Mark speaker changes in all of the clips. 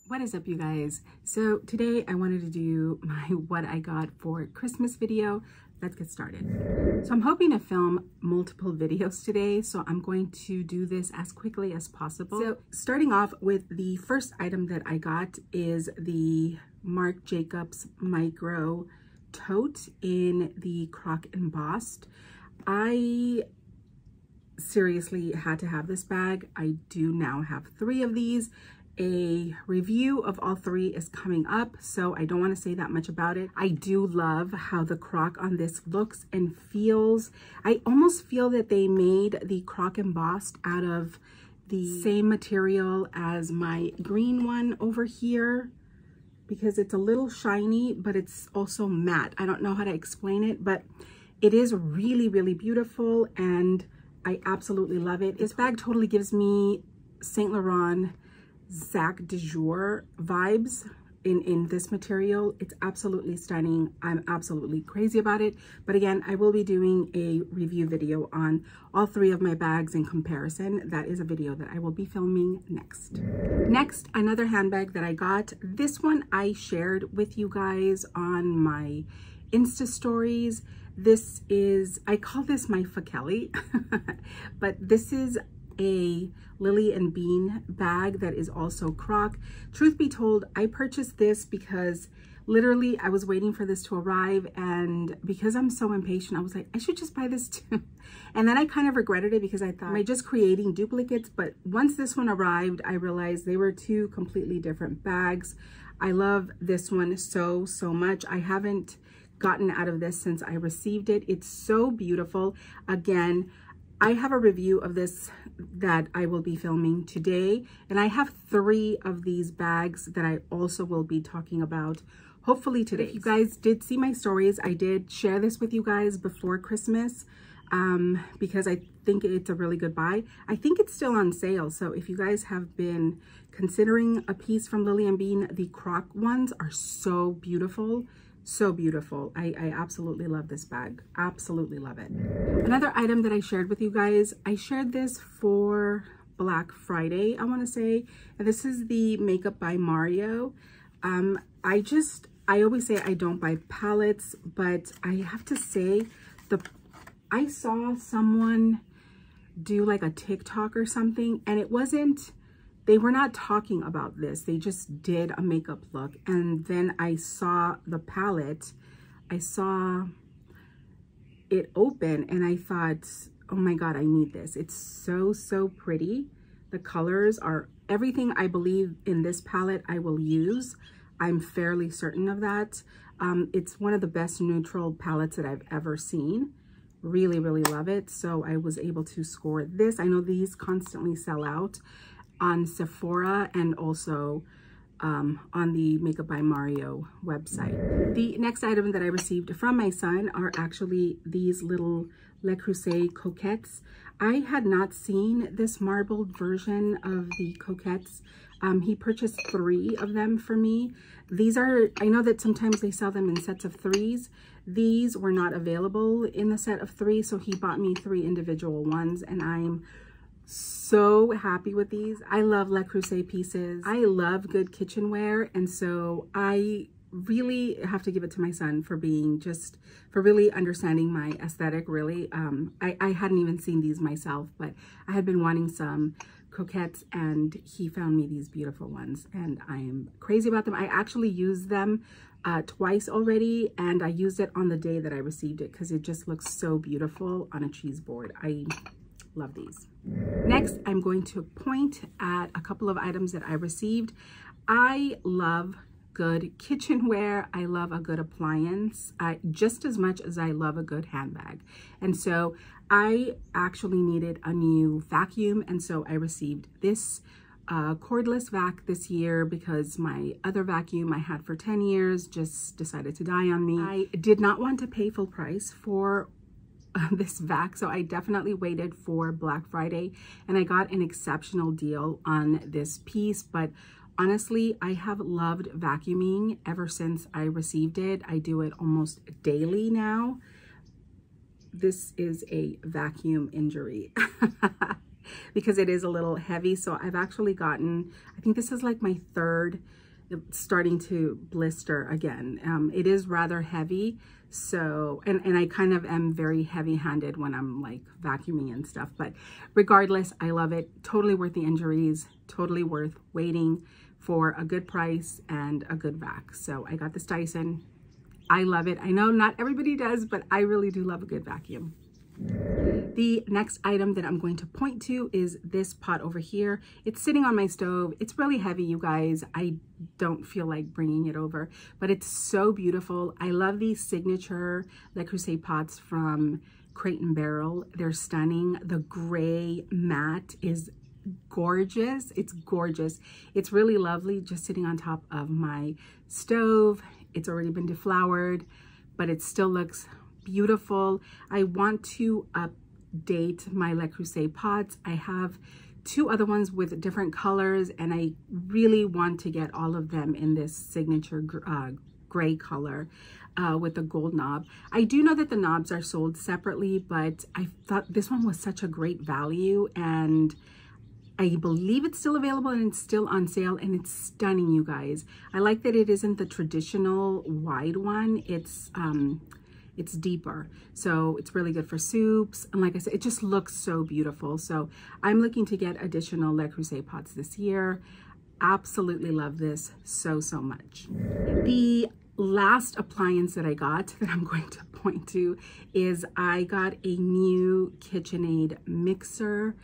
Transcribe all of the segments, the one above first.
Speaker 1: What is up, you guys? So today I wanted to do my what I got for Christmas video. Let's get started. So I'm hoping to film multiple videos today, so I'm going to do this as quickly as possible. So starting off with the first item that I got is the Marc Jacobs Micro Tote in the Croc Embossed. I seriously had to have this bag. I do now have 3 of these. A review of all 3 is coming up, so I don't want to say that much about it. I do love how the croc on this looks and feels. I almost feel that they made the Croc Embossed out of the same material as my green one over here, because it's a little shiny, but it's also matte. I don't know how to explain it, but it is really, really beautiful, and I absolutely love it. This bag totally gives me Saint Laurent Sac de Jour vibes in this material. It's absolutely stunning. I'm absolutely crazy about it. But again, I will be doing a review video on all 3 of my bags in comparison. That is a video that I will be filming next. Next, another handbag that I got. This one I shared with you guys on my Insta stories. This is, I call this my Fakeli, but this is a Lily and Bean bag that is also Croc. Truth be told, I purchased this because literally I was waiting for this to arrive, and because I'm so impatient, I was like, I should just buy this too. And then I kind of regretted it because I thought, am I just creating duplicates? But once this one arrived, I realized they were 2 completely different bags. I love this one so much. I haven't gotten out of this since I received it. It's so beautiful. Again, I have a review of this that I will be filming today, and I have 3 of these bags that I also will be talking about hopefully today. If you guys did see my stories, I did share this with you guys before Christmas because I think it's a really good buy. I think it's still on sale, so if you guys have been considering a piece from Lily and Bean, the Croc ones are so beautiful. So beautiful. I absolutely love this bag. Absolutely love it. Another item that I shared with you guys, I shared this for Black Friday, I want to say, and this is the Makeup by Mario. I always say I don't buy palettes, but I have to say I saw someone do like a TikTok or something, and it wasn't, they were not talking about this. They just did a makeup look. And then I saw the palette. I saw it open and I thought, oh my God, I need this. It's so pretty. The colors are everything I believe in this palette I will use. I'm fairly certain of that. It's one of the best neutral palettes that I've ever seen. Really love it. So I was able to score this. I know these constantly sell out on Sephora and also on the Makeup by Mario website. The next item that I received from my son are actually these little Le Creuset Coquettes. I had not seen this marbled version of the Coquettes. He purchased 3 of them for me. These are, I know that sometimes they sell them in sets of 3s. These were not available in the set of 3, so he bought me 3 individual ones, and I'm so happy with these. I love Le Creuset pieces. I love good kitchenware, and so I really have to give it to my son for being for really understanding my aesthetic, really. I hadn't even seen these myself, but I had been wanting some Coquettes, and he found me these beautiful ones, and I am crazy about them. I actually used them twice already, and I used it on the day that I received it because it just looks so beautiful on a cheese board. I love these. Next, I'm going to point at a couple of items that I received. I love good kitchenware. I love a good appliance just as much as I love a good handbag. And so I actually needed a new vacuum, and so I received this cordless vac this year because my other vacuum I had for 10 years just decided to die on me. I did not want to pay full price for this vac, so I definitely waited for Black Friday, and I got an exceptional deal on this piece. But honestly, I have loved vacuuming ever since I received it. I do it almost daily now. This is a vacuum injury. because it is a little heavy. So I've actually gotten, I think this is like my third, starting to blister again. It is rather heavy. So, and I kind of am very heavy-handed when I'm like vacuuming and stuff, but regardless, I love it. Totally worth the injuries, totally worth waiting for a good price and a good vac. So I got this Dyson. I love it. I know not everybody does, but I really do love a good vacuum. The next item that I'm going to point to is this pot over here. It's sitting on my stove. It's really heavy, you guys. I don't feel like bringing it over, but it's so beautiful. I love these signature Le Creuset pots from Crate and Barrel. They're stunning. The gray matte is gorgeous. It's gorgeous. It's really lovely just sitting on top of my stove. It's already been deflowered, but it still looks beautiful. I want to update my Le Creuset pots. I have two other ones with different colors, and I really want to get all of them in this signature gray color with the gold knob. I do know that the knobs are sold separately, but I thought this one was such a great value, and I believe it's still available and it's still on sale, and it's stunning, you guys. I like that it isn't the traditional wide one. It's deeper, so it's really good for soups. And like I said, it just looks so beautiful. So I'm looking to get additional Le Creuset pots this year. Absolutely love this so much. The last appliance that I got that I'm going to point to is I got a new KitchenAid mixer.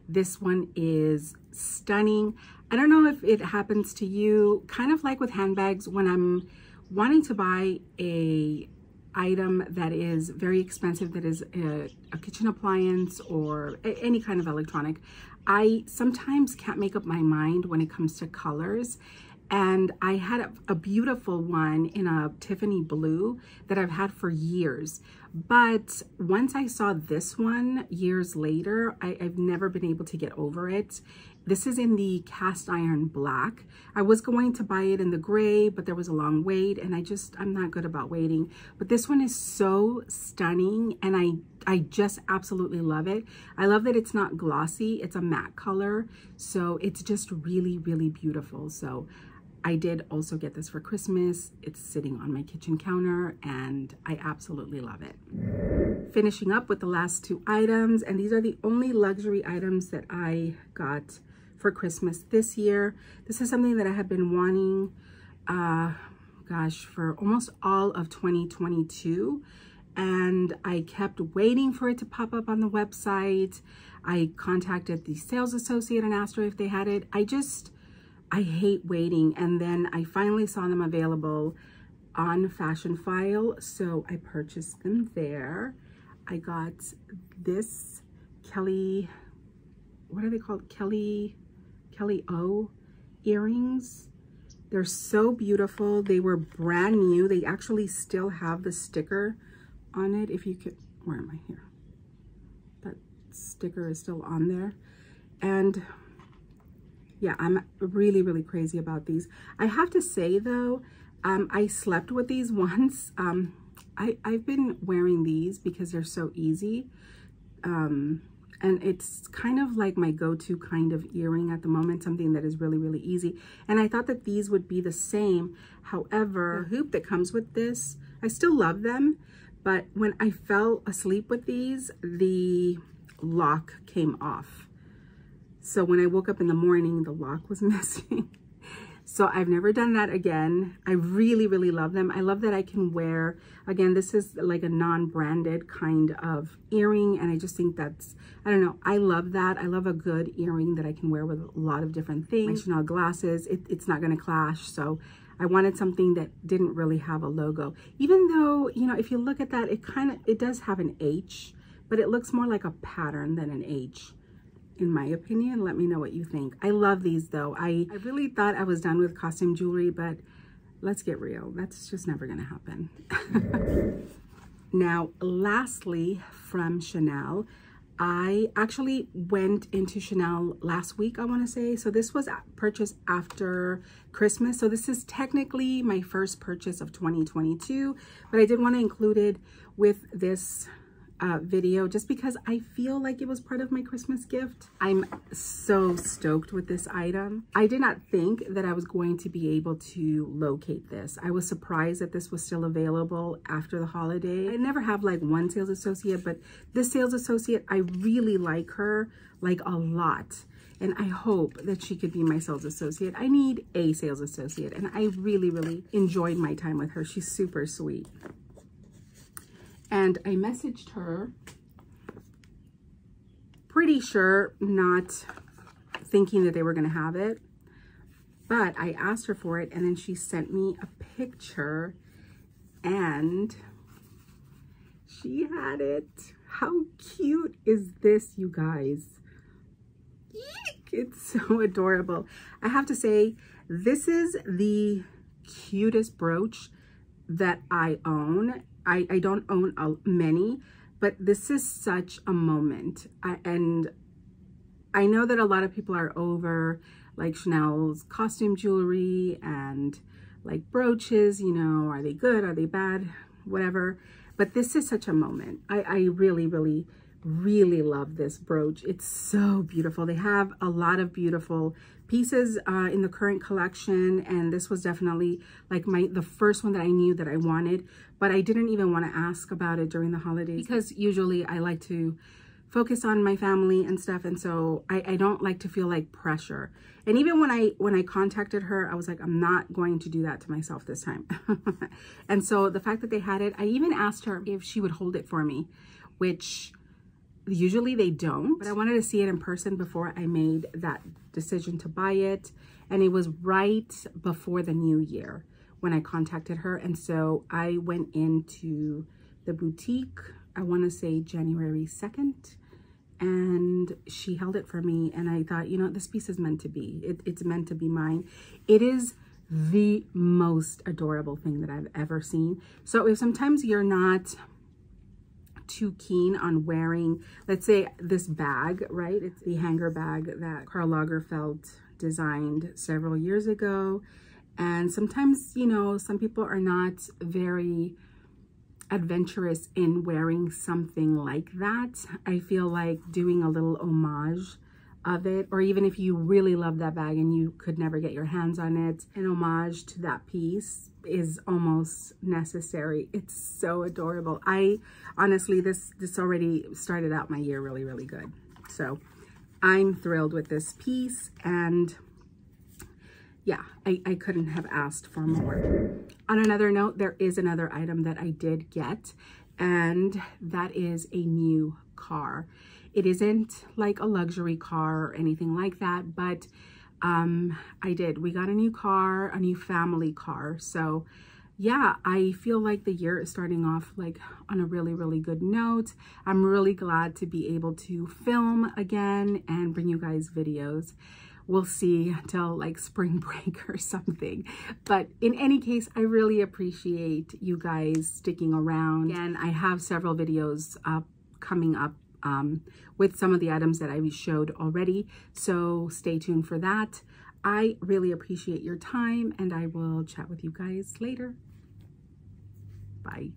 Speaker 1: This one is stunning. I don't know if it happens to you, kind of like with handbags, when I'm wanting to buy a item that is very expensive, that is a kitchen appliance or any kind of electronic, I sometimes can't make up my mind when it comes to colors. And I had a beautiful one in a Tiffany blue that I've had for years. But once I saw this one years later, I've never been able to get over it. This is in the cast iron black. I was going to buy it in the gray, but there was a long wait, and I'm not good about waiting. But this one is so stunning, and I just absolutely love it. I love that it's not glossy, it's a matte color. So it's just really beautiful. So I did also get this for Christmas. It's sitting on my kitchen counter, and I absolutely love it. Finishing up with the last two items, and these are the only luxury items that I got for Christmas this year. This is something that I have been wanting, gosh, for almost all of 2022. And I kept waiting for it to pop up on the website. I contacted the sales associate and asked her if they had it. I hate waiting. And then I finally saw them available on Fashionphile, so I purchased them there. I got this Kelly, what are they called? Kelly O earrings. They're so beautiful. They were brand new. They actually still have the sticker on it. If you could, where am I here? That sticker is still on there. And yeah, I'm really crazy about these. I have to say though, I slept with these once. I've been wearing these because they're so easy. And it's kind of like my go-to kind of earring at the moment, something that is really easy. And I thought that these would be the same. However, the hoop that comes with this, I still love them, but when I fell asleep with these, the lock came off. So when I woke up in the morning, the lock was missing. So I've never done that again. I really love them. I love that I can wear, again, this is like a non-branded kind of earring, and I just think that's, I don't know, I love that. I love a good earring that I can wear with a lot of different things. My Chanel glasses, it's not gonna clash, so I wanted something that didn't really have a logo. Even though, you know, if you look at that, it does have an H, but it looks more like a pattern than an H. In my opinion. Let me know what you think. I love these though. I really thought I was done with costume jewelry, but let's get real. That's just never gonna happen. Now, lastly, from Chanel, I actually went into Chanel last week, I wanna say. So this was purchased after Christmas. So this is technically my first purchase of 2022, but I did wanna include it with this video just because I feel like it was part of my Christmas gift. I'm so stoked with this item. I did not think that I was going to be able to locate this. I was surprised that this was still available after the holiday. I never have like one sales associate, but this sales associate, I really like her like a lot. And I hope that she could be my sales associate. I need a sales associate, and I really, really enjoyed my time with her. She's super sweet. And I messaged her, pretty sure, not thinking that they were gonna have it, but I asked her for it, and then she sent me a picture, and she had it. How cute is this, you guys? Eek, it's so adorable. I have to say, this is the cutest brooch that I own. I don't own many, but this is such a moment. And I know that a lot of people are over like Chanel's costume jewelry and like brooches, you know, are they good? Are they bad? Whatever. But this is such a moment. I really, really, really love this brooch. It's so beautiful. They have a lot of beautiful pieces in the current collection, and this was definitely like the first one that I knew that I wanted, but I didn't even want to ask about it during the holidays because usually I like to focus on my family and stuff, and so I don't like to feel like pressure. And even when I contacted her, I was like, I'm not going to do that to myself this time. And so the fact that they had it, I even asked her if she would hold it for me, which usually they don't, but I wanted to see it in person before I made that decision to buy it. And it was right before the new year when I contacted her. And so I went into the boutique, I want to say January 2nd, and she held it for me. And I thought, you know, this piece is meant to be. It's meant to be mine. It is the most adorable thing that I've ever seen. So if sometimes you're not too keen on wearing, let's say, this bag, right? It's the hanger bag that Karl Lagerfeld designed several years ago. And sometimes, you know, some people are not very adventurous in wearing something like that. I feel like doing a little homage of it, or even if you really love that bag and you could never get your hands on it, an homage to that piece is almost necessary. It's so adorable. I honestly, this already started out my year really, really good. So I'm thrilled with this piece, and yeah, I couldn't have asked for more. On another note, there is another item that I did get, and that is a new car. It isn't like a luxury car or anything like that, but we got a new car, a new family car. So yeah, I feel like the year is starting off like on a really, really good note. I'm really glad to be able to film again and bring you guys videos. We'll see till like spring break or something. But in any case, I really appreciate you guys sticking around. And I have several videos coming up with some of the items that I showed already. So stay tuned for that. I really appreciate your time, and I will chat with you guys later. Bye.